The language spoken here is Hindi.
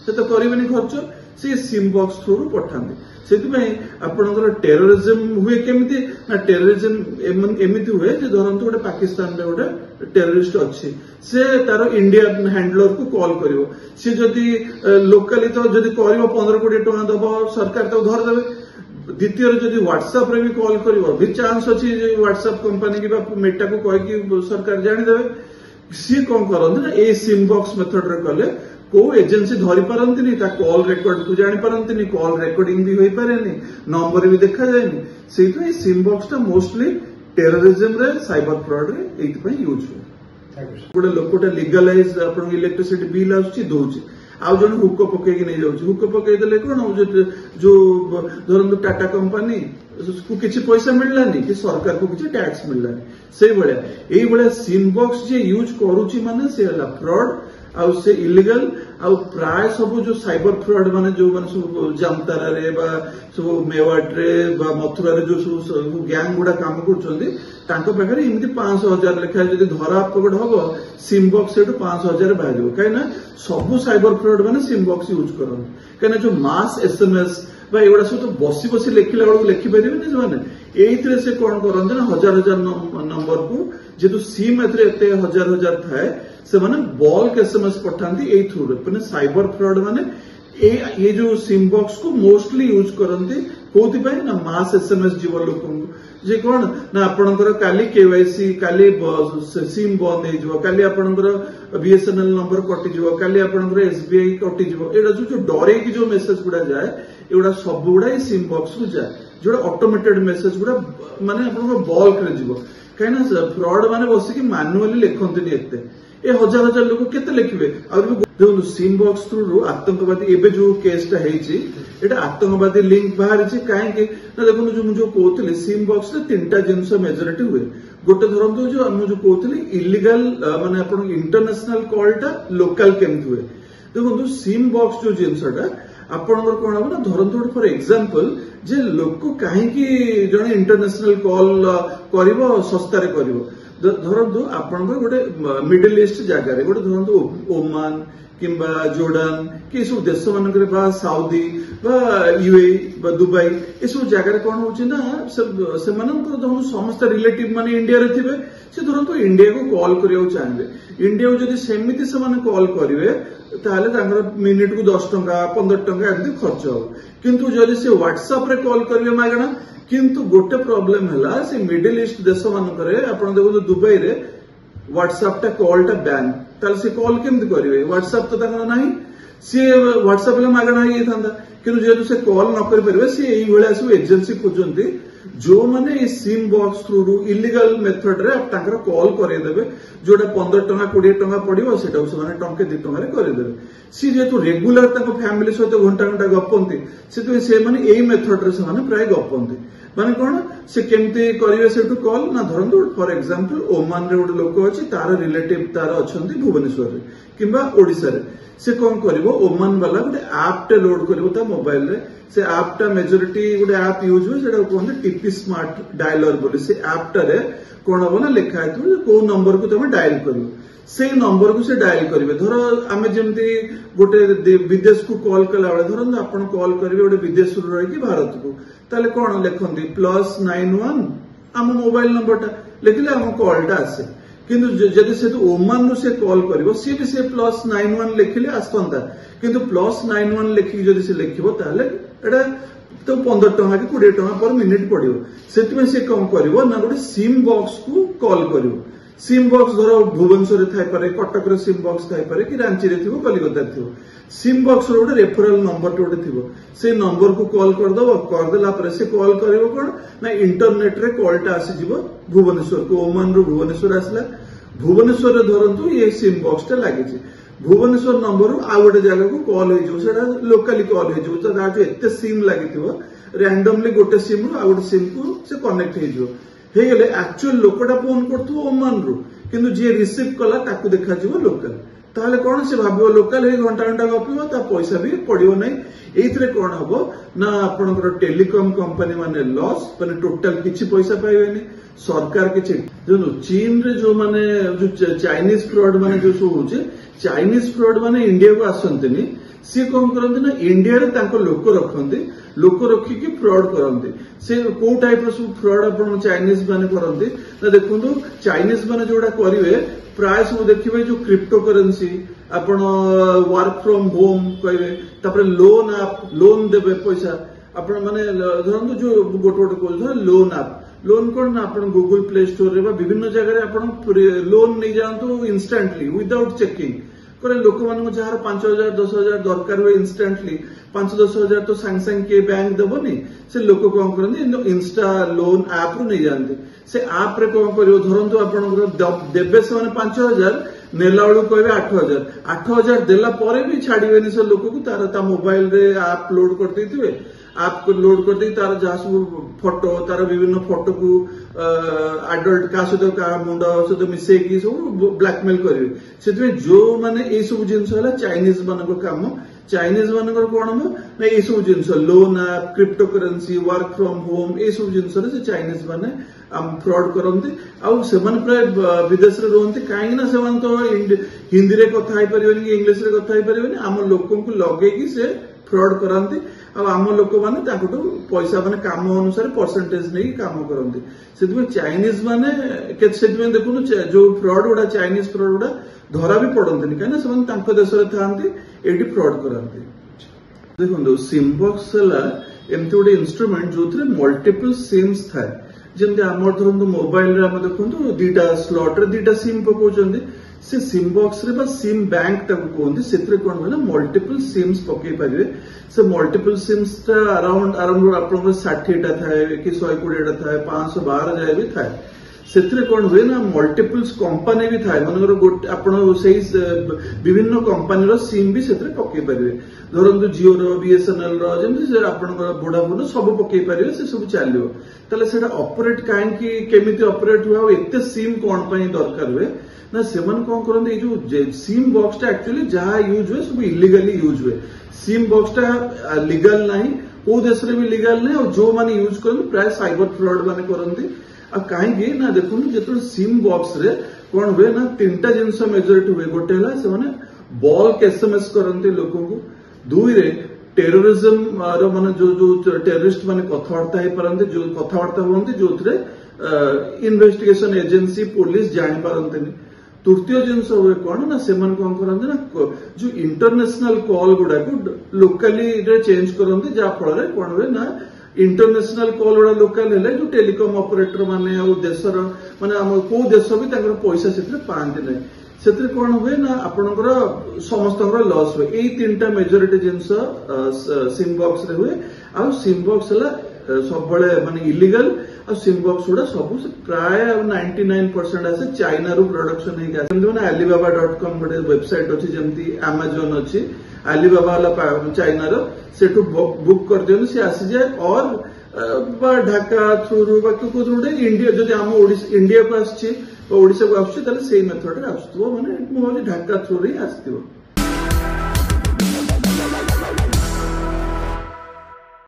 से तो करेनि खर्च से सिम बॉक्स थ्रू पठाते से आपणकर टेररिज्म हुए केमिति ना टेररिज्म एमती हुए धरतु गोटे पाकिस्तान रे गोटे टेररिस्ट अच्छी से तार इंडिया हैंडलर को कॉल करिवो सी जदि लोकली तो जदि करिवो 15-20 टका दब सरकार तो धरदेवे द्वितीय जदि व्हाट्सएप रे भी कॉल करिवो भी चांस अच्छी व्हाट्सएप कंपनी की मेटा को कहि सरकार जानिदेवे सी कौन करते ना ए सिम बॉक्स मेथड रे कले को एजेंसी धरी पारंती कॉल रेकर्ड को जानी पारंती कॉल रेकर्डिंग भी हो पारे नंबर भी देखा जाए से सिम बॉक्स टा मोस्टली टेररिज्म रे साइबर फ्रॉड रे एथि यूज हुए गोटे लोकटा लीगलाइज अपन इलेक्ट्रिसिटी बिल आसुची दउची आउ जन हुक पकेकी नहीं जाउची हुक पकेई देले कोन जो धरंतु टाटा कंपनी को किसी पैसा मिललानी कि सरकार को किसी टैक्स मिललानी से भाया सिम बॉक्स जे यूज करूची माने से हला फ्रॉड आउ से इलीगल आउ प्राय सब जो साइबर फ्रॉड माने जो माने सब जामतारा रे बा सब मेवाट रे बा मथुरा रे जो सब गैंग गुडा काम करछोंदी तांको पाखरे इमिति 500,000 लेखा जदि धरा पकड़ हबो सिम बॉक्स सेटु 500,000 बाजिबो काइना सब साइबर फ्रॉड माने सिम बॉक्स यूज करन काइना जो मास एसएमएस बा एगुडा सब तो बसी बसी लेखिला बेलू लेखि परिबेनी जमाने एइथरे से कोन करन ना हजार नंबर को जेतु सिम एथरे एते हजार थाए से माने बल्क एसएमएस पठांती ए थ्रू रे साइबर फ्रॉड माने ये जो सिम बॉक्स को मोस्टली यूज करते कोथि पय ना मास एसएमएस जीव लोक जे कोन ना आपनकर काली केवाईसी काली सिम बंद हे जीव काली आपनकर बीएसएनएल नंबर कटि जीव काली आपनकर एसबीआई कटि जीव एडा जो डरे की जो मेसेज गुडा जाए एडा सब गुडा सिम बॉक्स को जाए जोड़ा ऑटोमेटेड मेसेज गुडा माने आपनकर बल्क रे जीव कहिना फ्रॉड माने बसी की मैन्युअली लेखंतनी एते ए हजार लोक केते लिखिबे और सिम बॉक्स थ्रू आतंकवादी एबे जो केसटा हेछि एटा आतंकवादी लिंक बाहर छि काहे के ना देखो जो कहतले सिम बॉक्स रे तीनटा जिंस मेजॉरिटी हुए गोटे धरंतु जो हम जो कहतले इलीगल माने अपन इंटरनेशनल कॉलटा लोकल केमति हुए देखो सिम बॉक्स जो जिंसटा आपनकर कोन हो ना धरंतु फॉर एग्जांपल जे लोक काहे की जने इंटरनेशनल कॉल करिवो सस्ता रे करिवो धरतु आपण गोटे मिडिल ईस्ट जगार गोटे धरतु ओमान किंबा जोर्डान कि सब देश मानक साउदी यूए दुबई ये सब जगार कौन होची ना से समस्त रिलेटिव माने इंडिया रे थिबे से धरतु इंडिया को कॉल करियो चाहिए इंडिया को जदि सेमिति से माने कॉल करिवे ताले तांगर मिनिट को 10 टका 15 टका एमती खर्च हो किंतु जदि से व्हाट्सएप रे कॉल करिवे मागणा किंतु गोटे प्रॉब्लम है से मिडिल ईस्ट देश मानक आप देखो दुबई रे व्हाट्सएप टा कॉल टा बैन ताल से कॉल केमती करेंगे व्हाट्सएप तो ना सी व्हाट्सएप मागणा ही था कि जेहतु से कॉल न करेंगे सी ये सब एजेंसी खोजती जो मैंने SIM box through illegal method रे कॉल करदेवे जोटा 15 टका 20 टका पड़ो से टंके 2 टकर करदेवे सी जेहतु रेगुलर फैमिली सहित घंटा घंटा गपंती से यही मेथड रे प्राय गपंती माने कौन से केमती करेंगे से कॉल ना धरतु फॉर एग्जांपल ओमान रे गोटे लोक अच्छी तार रिलेटिव तार अच्छा भुवनेश्वर किंबा ओडिशा रे से कौन करिवो ओमान वाला गोटे ऐप टे लोड करिवो ता मोबाइल रे से ऐप टा मेजॉरिटी गोटे ऐप यूज हुए सेटा कहते टीपी स्मार्ट डायलर बोली से ऐप टा रे कौन हम ना लिखा है को नंबर को तुम डायल करिवो से नंबर को से डायल करेंगे धर आम जमी गोटे विदेश को कॉल कला बेले धरत आप कॉल करेंगे गोटे विदेश रही भारत को ताले कौन लिखती +91 आम मोबाइल नंबर टा लिखले आम कॉलटा आसे किंतु जदि से ओमान रू से कॉल कर सी भी से +91 लिखिले आसता किंतु +91 लिखिक जदि से लिखिबो ताले एटा तो 15 टका कि 20 टका पर मिनिट पड़ो से कौन कर ना गोटे सिम बॉक्स को कॉल कर सिम बॉक्स धर भुवनेश्वर थाईपे कटक सिम बॉक्स थाईपे कि रांची रे थिबो कलिकता थिबो सिम बॉक्स रोटे रेफरल नंबर टोटे थिबो से नंबर को कॉल करदेला पर से कॉल करिवो कोन ना इंटरनेट रे कॉलटा आसी जिवो भुवनेश्वर को ओमान रो भुवनेश्वर आसला भुवनेश्वर रे धरंतु ये सिम बॉक्स टा लागि छि भुवनेश्वर नंबर आ गोटे जगह को कॉल हो जो सेटा लोकली कॉल हो जो ता एते सिम लागिथिबो रैंडमली गोटे सिम रो आ गोटे सिम को से कनेक्ट हे जो हे गेले एक्चुअल लोकटा फोन करथु ओमान रो किंतु जे रिसीव कला ताकू देखा जिवो लोकल ताले कौन से भाव लोकल हे घंटा घंटा गपिबो ता पैसा भी पड़ियो नै एइथरे कोन हबो ना आपनकर टेलीकॉम कंपनी माने लॉस माने टोटल किछि पैसा पाइबेनी सरकार किछि जो चीन रे जो माने जो चाइनीज फ्रॉड माने जो सो होचे चाइनीज फ्रॉड माने इंडिया को आसंतनी सी कौन करते ना इंडिया रे तांको लोक रखते लोक रखिकी फ्रॉड करते से को टाइप सब फ्रॉड आप चाइनीज माने करते ना देखो चाइनीज माने जोड़ा करेंगे प्राय सब देखिए जो क्रिप्टो करेन्सी आपण वर्क फ्रॉम होम कहे लोन आप लोन देवे पैसा आपण माने धरतु जो गोटे गोटे कह लोन आप लोन कौन ना आप गूगल प्ले स्टोर रे विभिन्न जगह आप लोन नहीं जातु इंस्टांटली विदाउट चेकिंग करे लोक मान जार 5,000 10,000 दरकार हुए इंस्टांटली 5-10 हजार तो सांग सांग किए बैंक दबनी से लोक कौन करते इंस्टा लोन आप रू नहीं जाते से आप रे कौन कर धरतु आप देवे से 5,000 नेला बेलू कहे 8,000 देला पर भी छाड़े से लोक को तार मोबाइल रे आप लोड करते आप लोड कर तार जहाँ सब फोटो तार विभिन्न फोटो को अडल्ट क्या सहित क्या मुंड सहित मिसेकी सब ब्लैकमेल करेंगे से जो माने ये सब जिनस चाइनीज मान कम चाइनीज मान कौन हम ना ये सब जिनस लोन आप crypto currency work from home ये सब जिनस चाइनीज माने फ्रॉड करते प्राय विदेश में रुहति कहीं तो हिंदी रे कथा हो पारे कि इंग्लिश रे कथा हो पारे आम लोक लगे से फ्रॉड कराती आम लोक मैंने पैसा माने काम अनुसार परसेंटेज नहीं काम करते से चाइनीज माने देखो जो फ्रॉड गुड़ा चाइनीज फ्रॉड गुड़ा धरा भी पड़ते कहीं देश में था ये फ्रॉड कराते देखो सिमबॉक्स एमती गोटे इन्स्ट्रुमेंट जो मल्टीपल सिम्स थाए जमी आम धरतु मोबाइल देखो दीटा स्लॉट रे दीटा सिम पकाउछन्ति से सिम बॉक्स रे सिम बैंक कहते से कौन हुए मल्टीपल सिम्स पकई पारे से मल्टीपल सिम्स अराउंड आप 60 थाए कि 120 थाए 512 जाए भी थाए से कौन हुए ना मल्टीपल्स कंपनी भी थाए मन गोटे आप विभिन्न कंपनी सिम भी से पकई पारे धरतु जिओ बीएसएनएल जमी आप वोडाफोन सब पकई पारे से सब चलो ताले से ऑपरेट कहीं केमी ऑपरेट हुआ एत सिम कौन दरकार हुए ना से कौन करते जो सिम बॉक्स एक्चुअली जहाँ यूज हुए सब इलीगली यूज हुए सिम बॉक्स लीगल ना को देश में भी लीगल ना और जो मैंने यूज करते प्राय साइबर फ्रॉड माने करते कहीं ना देखो जो सिम बॉक्स रे कौन हुए ना 3टा जिनस मेजोरिटी हुए गोटे से बल्क एसएमएस करते लोक को 2 रे टेररिज्म मान जो टेररिस्ट माने कथबार्ता हो पारते जो कथबार्ता हमें जो इन्वेस्टिगेशन एजेंसी पुलिस जानी पारते तृतीय जिनस हुए कौन ना से कौन करते ना जो इंटरनेशनल कॉल गुड़ा को लोकाली चेंज करते जहाँफल कौन हुए ना इंटरनेशनल कॉल गुड़ा लोकाल है जो टेलीकॉम ऑपरेटर माने देशर माने को देश भी पैसा से पाते ना से कौन हुए ना आपणकर समस्त लॉस हुए यही 3टा मेजोरिटी जिनस सिम बॉक्स रे हुए आ सिम बॉक्स सब माने इलीगल आ सिम बॉक्स गुड़ा सब प्राय 99% आसे चाइना रू प्रोडक्शन है alibaba.com गोटे वेबसाइट अच्छी जमती Amazon अच्छी alibaba वाला चाइना रो सेठू बुक कर दियो से आसी जाए और ढाका थ्रू गोटे इंडिया जो आम इंडिया को आसी ओडिशा को आसुच्छे से मेथड रे आसुथबो माने ढाका थ्रू रे आसथिबो।